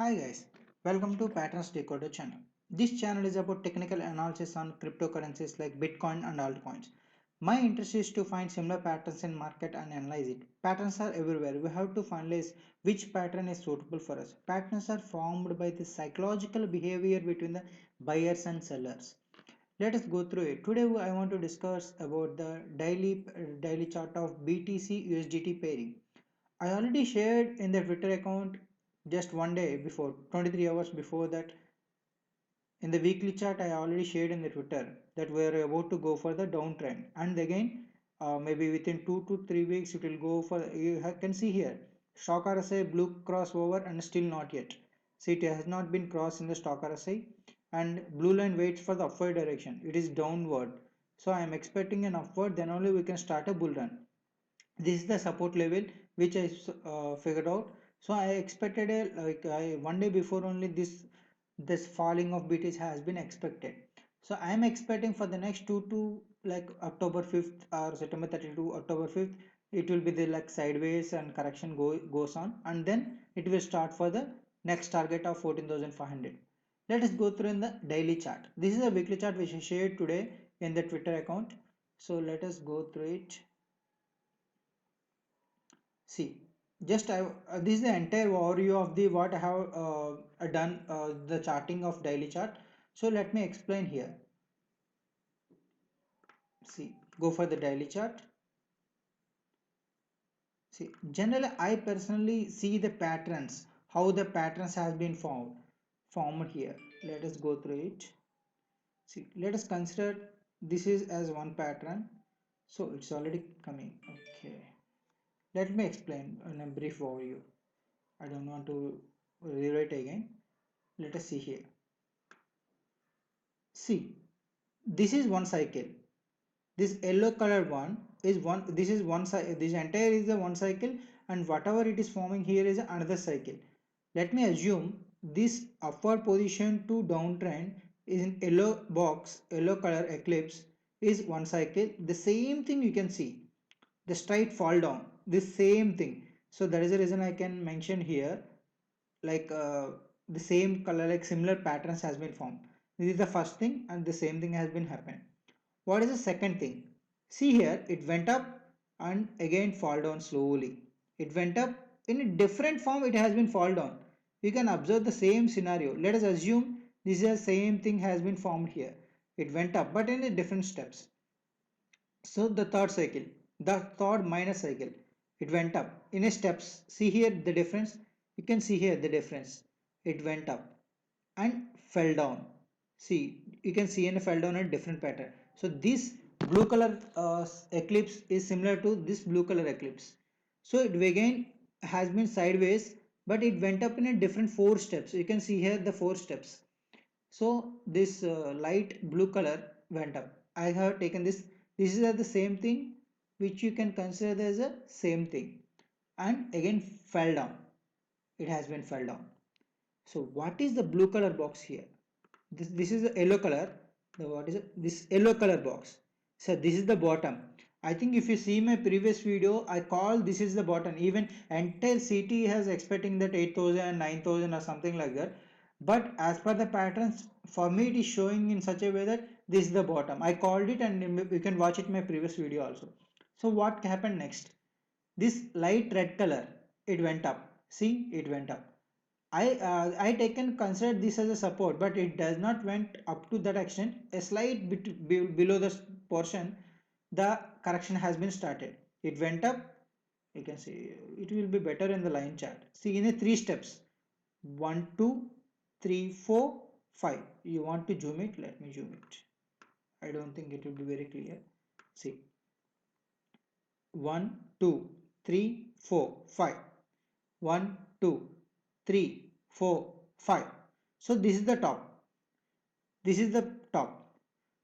Hi guys, welcome to Patterns Decoder channel. This channel is about technical analysis on cryptocurrencies like Bitcoin and altcoins. My interest is to find similar patterns in market and analyze it. Patterns are everywhere. We have to finalize which pattern is suitable for us. Patterns are formed by the psychological behavior between the buyers and sellers. Let us go through it. Today I want to discuss about the daily chart of BTC USDT pairing. I already shared in the Twitter account just one day before, 23 hours before that. In the weekly chart, I already shared in the Twitter that we are about to go for the downtrend. And again, maybe within 2 to 3 weeks, it will go for, you can see here, stock RSI blue crossover and still not yet. See, it has not been crossed in the stock RSI and blue line waits for the upward direction. It is downward. So I am expecting an upward, then only we can start a bull run. This is the support level which I figured out. So I expected one day before only this falling of BTC has been expected. So I am expecting for the next two to like October 5th or September 30 to October 5th, it will be the like sideways and correction goes on, and then it will start for the next target of 14,500. Let us go through in the daily chart. This is a weekly chart which I shared today in the Twitter account. So let us go through it. See, just this is the entire overview of the what I have done the charting of daily chart. So let me explain here. See, go for the daily chart. See, generally I personally see the patterns, how the patterns has been formed here. Let us go through it. See, let us consider this is as one pattern. So it's already coming. Okay. Let me explain in a brief overview. I don't want to rewrite again. Let us see here. See, this is one cycle. This yellow color one is one. This is one cycle. This entire is the one cycle, and whatever it is forming here is another cycle. Let me assume this upward position to downtrend is in yellow box, yellow color eclipse is one cycle. The same thing you can see. The straight fall down. This same thing. So that is the reason I can mention here like the same color, like similar patterns has been formed. This is the first thing, and the same thing has been happened. What is the second thing? See here, it went up and again fall down slowly. It went up in a different form, it has been fall down. You can observe the same scenario. Let us assume this is the same thing has been formed here. It went up but in a different steps. So the third cycle, the third minus cycle, it went up in a steps. See here the difference. You can see here the difference. It went up and fell down. See, you can see and fell down a different pattern. So this blue color eclipse is similar to this blue color eclipse. So it again has been sideways, but it went up in a different four steps. You can see here the four steps. So this light blue color went up. I have taken this. This is the same thing which you can consider as a same thing, and again fell down. It has been fell down. So what is the blue color box here? This is the yellow color. What is it? This yellow color box. So this is the bottom. I think if you see my previous video, I call this is the bottom. Even entire CT has expecting that 8,000, 9,000 or something like that. But as per the patterns, for me it is showing in such a way that this is the bottom. I called it, and you can watch it in my previous video also. So what happened next? This light red color, it went up. See, it went up. I taken consider this as a support, but it does not went up to that extent. A slight bit below this portion, the correction has been started. It went up. You can see it will be better in the line chart. See in the three steps, 1, 2, 3, 4, 5. You want to zoom it? Let me zoom it. I don't think it will be very clear. See, 1, 2, 3, 4, 5. 1, 2, 3, 4, 5. So this is the top. This is the top.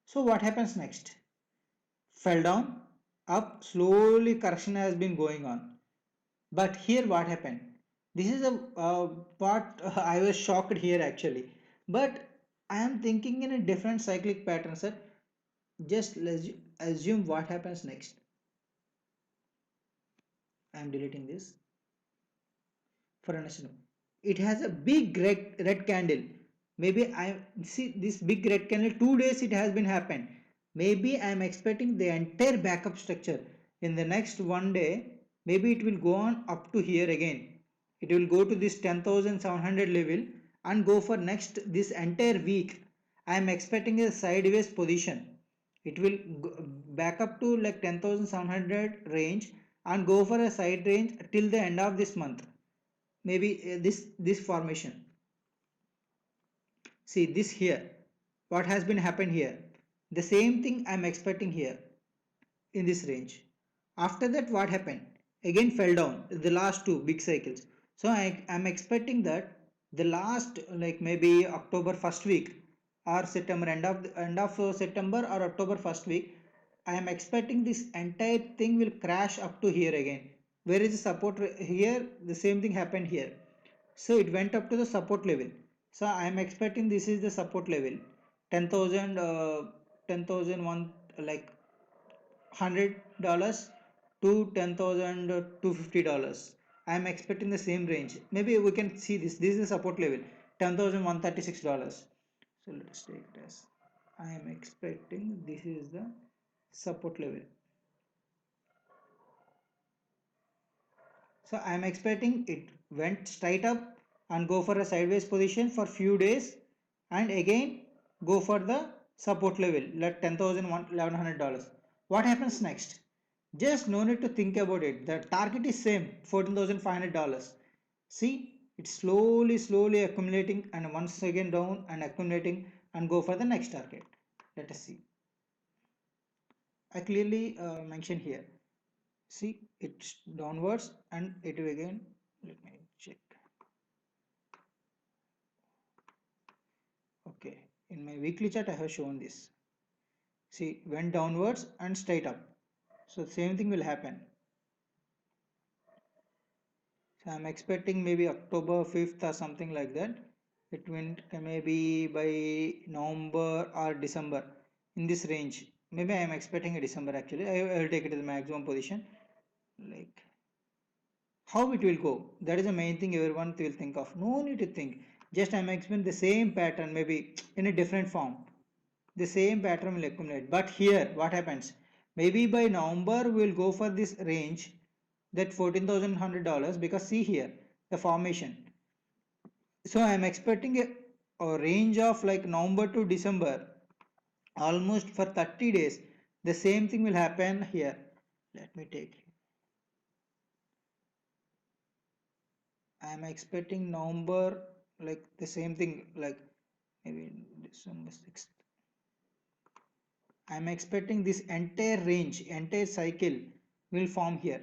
So what happens next? Fell down, up, slowly correction has been going on. But here what happened? This is a part I was shocked here actually. But I am thinking in a different cyclic pattern, sir. Just let's assume what happens next. I am deleting this for an assumption. it has a big red candle. Maybe I see this big red candle, 2 days it has been happened. Maybe I am expecting the entire backup structure in the next one day. Maybe it will go on up to here again. It will go to this 10,700 level and go for next this entire week. I am expecting a sideways position. It will go back up to like 10,700 range and go for a side range till the end of this month. Maybe this formation. See this here, what has been happened here, the same thing I am expecting here in this range. After that what happened, again fell down the last two big cycles. So I am expecting that the last like maybe October first week or September end of September or October first week, I am expecting this entire thing will crash up to here again. Where is the support here, the same thing happened here. So it went up to the support level. So I am expecting this is the support level, 10,000 10,001 like $100 to 10,250 dollars. I am expecting the same range. Maybe we can see this. This is the support level, $10,136. So let us take it as I am expecting this is the support level. So I am expecting it went straight up and go for a sideways position for few days and again go for the support level like $10,100. What happens next? Just no need to think about it. The target is same, $14,500. See, it's slowly accumulating and once again down and accumulating and go for the next target. Let us see. I clearly mention here. See, it's downwards and it will again, let me check. Okay, in my weekly chart I have shown this. See, went downwards and straight up. So same thing will happen. So I'm expecting maybe October 5th or something like that. It went maybe by November or December in this range. Maybe I am expecting a December actually. I will take it to the maximum position. Like how it will go, that is the main thing everyone will think of. No need to think. Just I'm explaining the same pattern, maybe in a different form. The same pattern will accumulate. But here, what happens? Maybe by November we'll go for this range, that $14,100, because see here the formation. So I'm expecting a range of like November to December, almost for 30 days. The same thing will happen here. Let me take. I'm expecting November like the same thing like maybe December 6th. I'm expecting this entire range, entire cycle will form here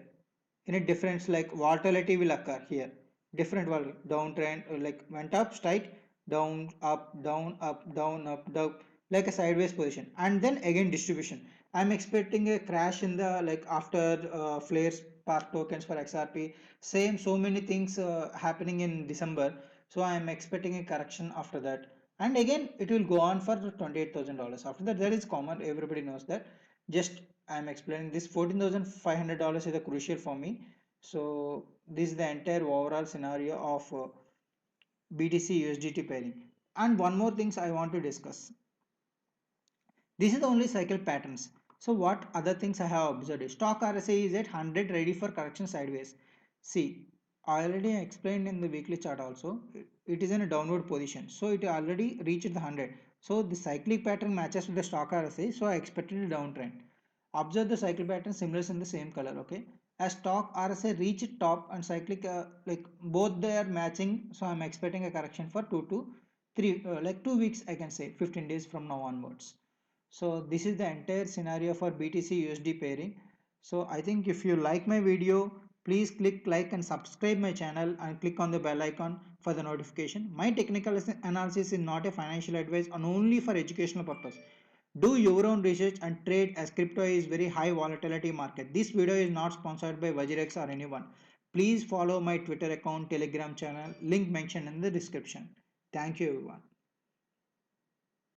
in a difference, like volatility will occur here. Different downtrend like went up straight, down, up, down, up, down, up, down, like a sideways position, and then again distribution. I'm expecting a crash in the like after flares spark tokens for XRP. Same, so many things happening in December. So I'm expecting a correction after that, and again it will go on for $28,000. After that, that is common, everybody knows that. Just I'm explaining this. $14,500 is a crucial for me. So this is the entire overall scenario of BTC USDT pairing. And one more things I want to discuss. This is the only cycle patterns. So what other things I have observed is stock RSI is at 100 ready for correction sideways. See, I already explained in the weekly chart also. It is in a downward position. So it already reached the 100. So the cyclic pattern matches with the stock RSI. So I expected a downtrend. Observe the cycle pattern similar in the same color. Okay. As stock RSI reached top and cyclic like both they are matching. So I'm expecting a correction for 2 to 3 like 2 weeks, I can say 15 days from now onwards. So this is the entire scenario for BTC USD pairing. So I think if you like my video, please click like and subscribe my channel and click on the bell icon for the notification. My technical analysis is not a financial advice and only for educational purpose. Do your own research and trade, as crypto is very high volatility market. This video is not sponsored by Vajirex or anyone. Please follow my Twitter account, Telegram channel, link mentioned in the description. Thank you everyone.